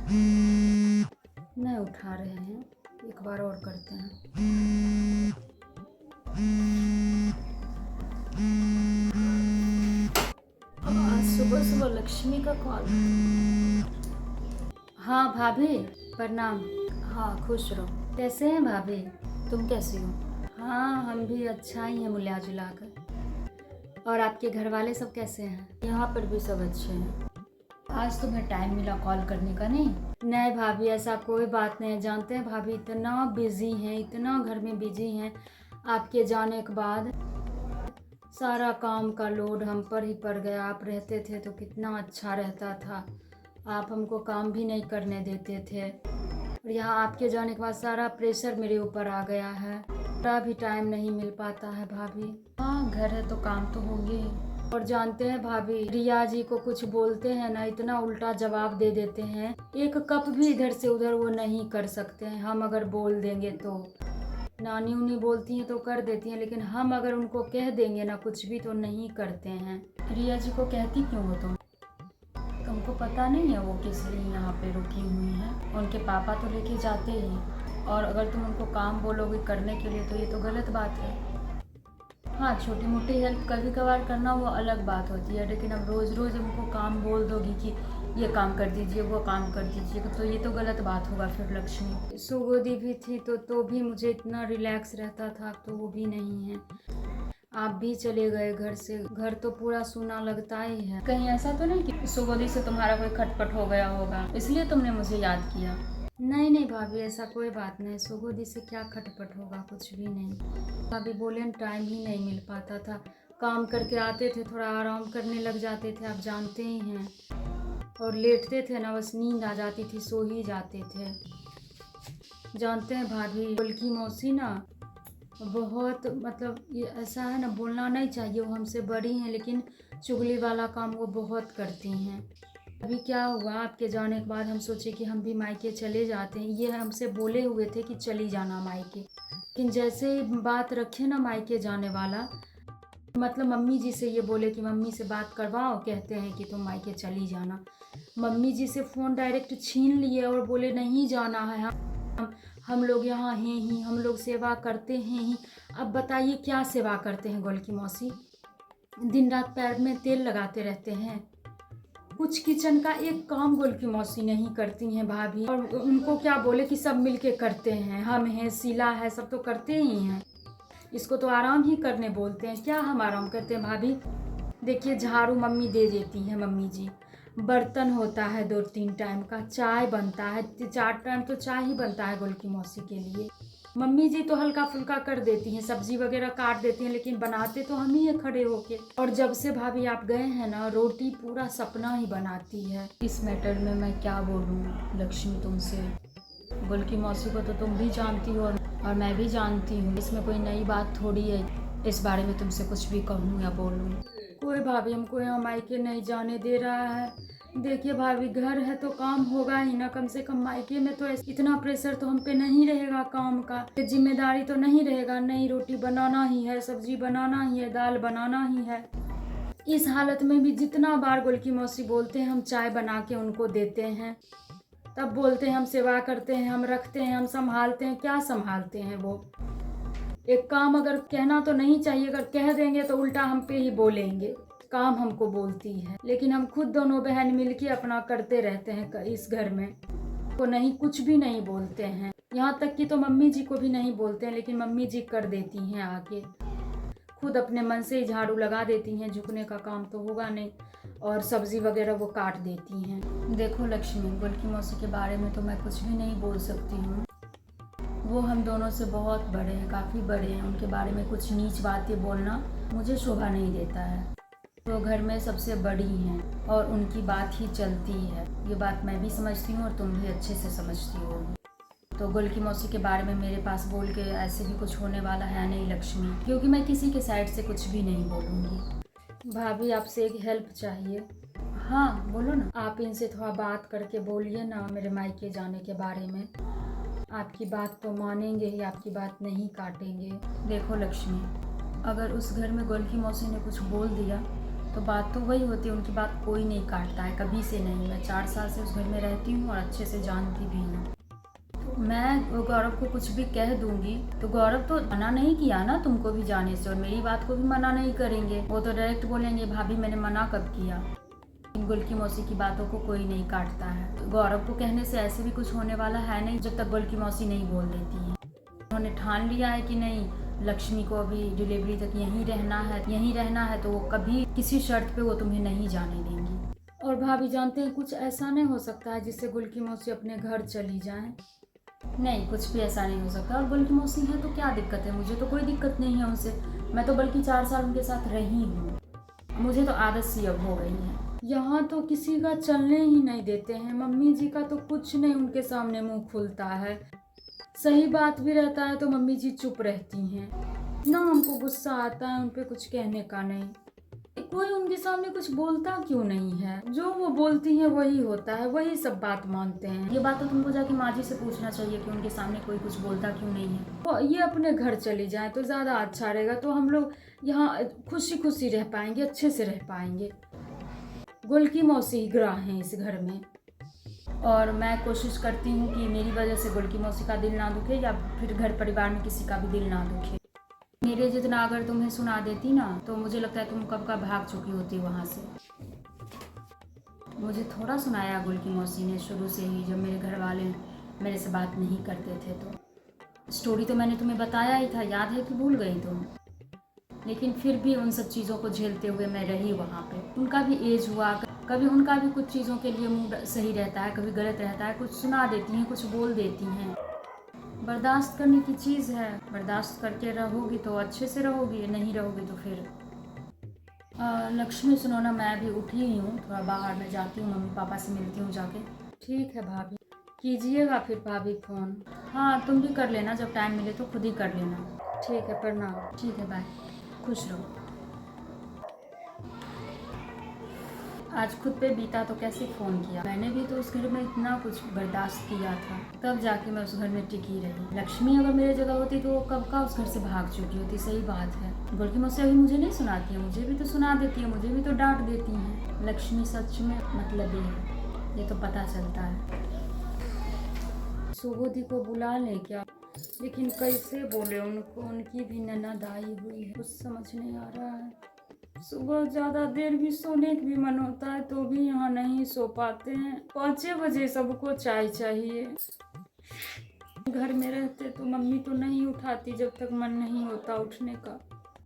नहीं उठा रहे हैं, एक बार और करते हैं। आज सुबह सुबह लक्ष्मी का कॉल। हाँ भाभी, प्रणाम। हाँ खुश रहो। कैसे हैं भाभी? तुम कैसी हो? हाँ हम भी अच्छा ही हैं मिला जुला कर। और आपके घर वाले सब कैसे हैं? यहाँ पर भी सब अच्छे हैं। आज तुम्हें टाइम मिला कॉल करने का? नहीं भाभी, ऐसा कोई बात नहीं। जानते हैं भाभी इतना बिजी हैं, इतना घर में बिजी हैं। आपके जाने के बाद सारा काम का लोड हम पर ही पड़ गया। आप रहते थे तो कितना अच्छा रहता था। आप हमको काम भी नहीं करने देते थे, और यहाँ आपके जाने के बाद सारा प्रेशर मेरे ऊपर आ गया है। थोड़ा भी टाइम नहीं मिल पाता है भाभी। हाँ घर है तो काम तो होंगे ही। और जानते हैं भाभी, रिया जी को कुछ बोलते हैं ना, इतना उल्टा जवाब दे देते हैं। एक कप भी इधर से उधर वो नहीं कर सकते हैं। हम अगर बोल देंगे तो नानी उनी बोलती हैं तो कर देती हैं, लेकिन हम अगर उनको कह देंगे ना कुछ भी तो नहीं करते हैं। रिया जी को कहती क्यों हो तुमको पता नहीं है वो किस लिए यहाँ पे रुकी हुई हैं? उनके पापा तो लेके जाते ही हैं, और अगर तुम उनको काम बोलोगे करने के लिए तो ये तो गलत बात है। हाँ छोटी मोटी हेल्प कभी कभार करना वो अलग बात होती है, लेकिन अब रोज़ रोज़ उनको काम बोल दोगी कि ये काम कर दीजिए वो काम कर दीजिए तो ये तो गलत बात होगा फिर। लक्ष्मी सुगोदी भी थी तो भी मुझे इतना रिलैक्स रहता था, तो वो भी नहीं है। आप भी चले गए घर से, घर तो पूरा सूना लगता ही है। कहीं ऐसा तो नहीं कि सुगोदी से तुम्हारा कोई खटपट हो गया होगा इसलिए तुमने मुझे याद किया? नहीं भाभी, ऐसा कोई बात नहीं। सुगोदी से क्या खटपट होगा, कुछ भी नहीं। भाभी बोले टाइम ही नहीं मिल पाता था। काम करके आते थे, थोड़ा आराम करने लग जाते थे, आप जानते ही हैं। और लेटते थे ना, बस नींद आ जाती थी, सो ही जाते थे। जानते हैं भाभी, बल्कि मौसी ना बहुत मतलब ये ऐसा है ना, बोलना नहीं चाहिए, वो हमसे बड़ी हैं लेकिन चुगली वाला काम वो बहुत करती हैं। अभी क्या हुआ, आपके जाने के बाद हम सोचे कि हम भी मायके चले जाते हैं। ये हमसे बोले हुए थे कि चली जाना मायके, लेकिन जैसे ही बात रखे ना मायके जाने वाला, मतलब मम्मी जी से ये बोले कि मम्मी से बात करवाओ, कहते हैं कि तुम मायके चली जाना। मम्मी जी से फ़ोन डायरेक्ट छीन लिए और बोले नहीं जाना है, हम लोग यहाँ हैं ही, हम लोग सेवा करते हैं ही। अब बताइए क्या सेवा करते हैं गोल की मौसी? दिन रात पैर में तेल लगाते रहते हैं। कुछ किचन का एक काम गोल की मौसी नहीं करती हैं भाभी। और उनको क्या बोले कि सब मिलके करते हैं, हम हैं, शीला है, सब तो करते ही हैं। इसको तो आराम ही करने बोलते हैं, क्या हम आराम करते हैं भाभी? देखिए झाड़ू मम्मी दे देती हैं, मम्मी जी। बर्तन होता है 2-3 टाइम का, चाय बनता है 4 टाइम तो चाय ही बनता है गोल की मौसी के लिए। मम्मी जी तो हल्का फुल्का कर देती हैं, सब्जी वगैरह काट देती हैं, लेकिन बनाते तो हम ही हैं खड़े होके। और जब से भाभी आप गए हैं ना, रोटी पूरा सपना ही बनाती है। इस मैटर में मैं क्या बोलूँ लक्ष्मी तुमसे? गोल की मौसी को तो तुम भी जानती हो और मैं भी जानती हूँ, इसमें कोई नई बात थोड़ी है इस बारे में तुमसे कुछ भी कहूँ या बोलूँ। कोई भाभी हमको यहाँ मायके नहीं जाने दे रहा है। देखिए भाभी, घर है तो काम होगा ही ना, कम से कम मायके में तो इतना प्रेशर तो हम पे नहीं रहेगा काम का, जिम्मेदारी तो नहीं रहेगा। नई रोटी बनाना ही है, सब्जी बनाना ही है, दाल बनाना ही है। इस हालत में भी जितना बार गोल की मौसी बोलते हैं हम चाय बना के उनको देते हैं, तब बोलते हैं हम सेवा करते हैं, हम रखते हैं, हम संभालते हैं। क्या संभालते हैं वो? एक काम अगर कहना तो नहीं चाहिए, अगर कह देंगे तो उल्टा हम पे ही बोलेंगे। काम हमको बोलती है, लेकिन हम खुद दोनों बहन मिलके अपना करते रहते हैं इस घर में। को नहीं कुछ भी नहीं बोलते हैं, यहाँ तक कि तो मम्मी जी को भी नहीं बोलते हैं, लेकिन मम्मी जी कर देती हैं आके। खुद अपने मन से ही झाड़ू लगा देती हैं, झुकने का काम तो होगा नहीं, और सब्जी वगैरह वो काट देती हैं। देखो लक्ष्मी, गोल की मौसी के बारे में तो मैं कुछ भी नहीं बोल सकती हूँ। वो हम दोनों से बहुत बड़े हैं, काफ़ी बड़े हैं। उनके बारे में कुछ नीच बातें बोलना मुझे शोभा नहीं देता है। वो घर में सबसे बड़ी हैं और उनकी बात ही चलती है। ये बात मैं भी समझती हूँ और तुम भी अच्छे से समझती हो। तो गोल की मौसी के बारे में मेरे पास बोल के ऐसे भी कुछ होने वाला है नहीं लक्ष्मी, क्योंकि मैं किसी के साइड से कुछ भी नहीं बोलूँगी। भाभी आपसे एक हेल्प चाहिए। हाँ बोलो ना। आप इनसे थोड़ा बात करके बोलिए ना मेरे मायके जाने के बारे में। आपकी बात तो मानेंगे ही, आपकी बात नहीं काटेंगे। देखो लक्ष्मी, अगर उस घर में गोल की मौसी ने कुछ बोल दिया तो बात तो वही होती है, उनकी बात कोई नहीं काटता है, कभी से नहीं। मैं 4 साल से उस घर में रहती हूँ और अच्छे से जानती भी हूँ। तो मैं गौरव को कुछ भी कह दूंगी तो गौरव तो मना नहीं किया ना तुमको भी जाने से, और मेरी बात को भी मना नहीं करेंगे। वो तो डायरेक्ट बोलेंगे भाभी मैंने मना कब किया। गुल्की मौसी की बातों को कोई नहीं काटता है। गौरव को कहने से ऐसे भी कुछ होने वाला है नहीं जब तक गुल्की मौसी नहीं बोल देती है। उन्होंने ठान लिया है कि नहीं, लक्ष्मी को अभी डिलीवरी तक यहीं रहना है, तो वो कभी किसी शर्त पे वो तुम्हें नहीं जाने देंगी। और भाभी जानते हैं कुछ ऐसा नहीं हो सकता है जिससे गुल्की मौसी अपने घर चली जाएं। नहीं, कुछ भी ऐसा नहीं हो सकता। और गुल्की मौसी है तो क्या दिक्कत है, मुझे तो कोई दिक्कत नहीं है उनसे। मैं तो बल्कि 4 साल उनके साथ रही हूँ, मुझे तो आदत सी अब हो गई है। यहाँ तो किसी का चलने ही नहीं देते हैं। मम्मी जी का तो कुछ नहीं उनके सामने मुंह खुलता है। सही बात भी रहता है तो मम्मी जी चुप रहती हैं। ना हमको गुस्सा आता है उन पे कुछ कहने का नहीं। कोई उनके सामने कुछ बोलता क्यों नहीं है, जो वो बोलती हैं वही होता है, वही सब बात मानते हैं। ये बात तो तुमको जाके माँ जी से पूछना चाहिए कि उनके सामने कोई कुछ बोलता क्यों नहीं है। तो ये अपने घर चली जाए तो ज़्यादा अच्छा रहेगा, तो हम लोग यहाँ खुशी खुशी रह पाएंगे, अच्छे से रह पाएंगे। गुल्की मौसी ही ग्राह हैं इस घर में, और मैं कोशिश करती हूँ कि मेरी वजह से गुल्की मौसी का दिल ना दुखे या फिर घर परिवार में किसी का भी दिल ना दुखे। मेरे जितना अगर तुम्हें सुना देती ना तो मुझे लगता है तुम कब का भाग चुकी होती वहाँ से। मुझे थोड़ा सुनाया गुल्की मौसी ने शुरू से ही, जब मेरे घर वाले मेरे से बात नहीं करते थे। तो स्टोरी तो मैंने तुम्हें बताया ही था, याद है कि भूल गई तुम? लेकिन फिर भी उन सब चीज़ों को झेलते हुए मैं रही वहाँ पे। उनका भी एज हुआ, कभी उनका भी कुछ चीज़ों के लिए मूड सही रहता है, कभी गलत रहता है, कुछ सुना देती हैं, कुछ बोल देती हैं। बर्दाश्त करने की चीज़ है, बर्दाश्त करके रहोगी तो अच्छे से रहोगी, नहीं रहोगी तो फिर। लक्ष्मी सुनो ना, मैं भी उठी ही हूँ, थोड़ा बाहर में जाती हूँ, मम्मी पापा से मिलती हूँ जाके। ठीक है भाभी, कीजिएगा फिर भाभी फ़ोन। हाँ तुम भी कर लेना, जब टाइम मिले तो खुद ही कर लेना। ठीक है, प्रणाम। ठीक है, बाय, खुश रहो। आज खुद पे बीता तो कैसे फ़ोन किया। मैंने भी तो उस घर में इतना कुछ बर्दाश्त किया था, तब जाके मैं उस घर में टिकी रही। लक्ष्मी अगर मेरे जगह होती तो वो कब का उस घर से भाग चुकी होती। सही बात है, गुल्की मौसी अभी मुझे नहीं सुनाती है, मुझे भी तो सुना देती है, मुझे भी तो डांट देती हैं। लक्ष्मी सच में मतलबी है, ये तो पता चलता है। सुबोधी को बुला लें क्या, लेकिन कैसे बोले उनको, उनकी भी ननद आई हुई है, कुछ समझ नहीं आ रहा है। सुबह ज़्यादा देर भी सोने का भी मन होता है तो भी यहाँ नहीं सो पाते हैं। 5 बजे सबको चाय चाहिए। घर में रहते तो मम्मी तो नहीं उठाती जब तक मन नहीं होता उठने का।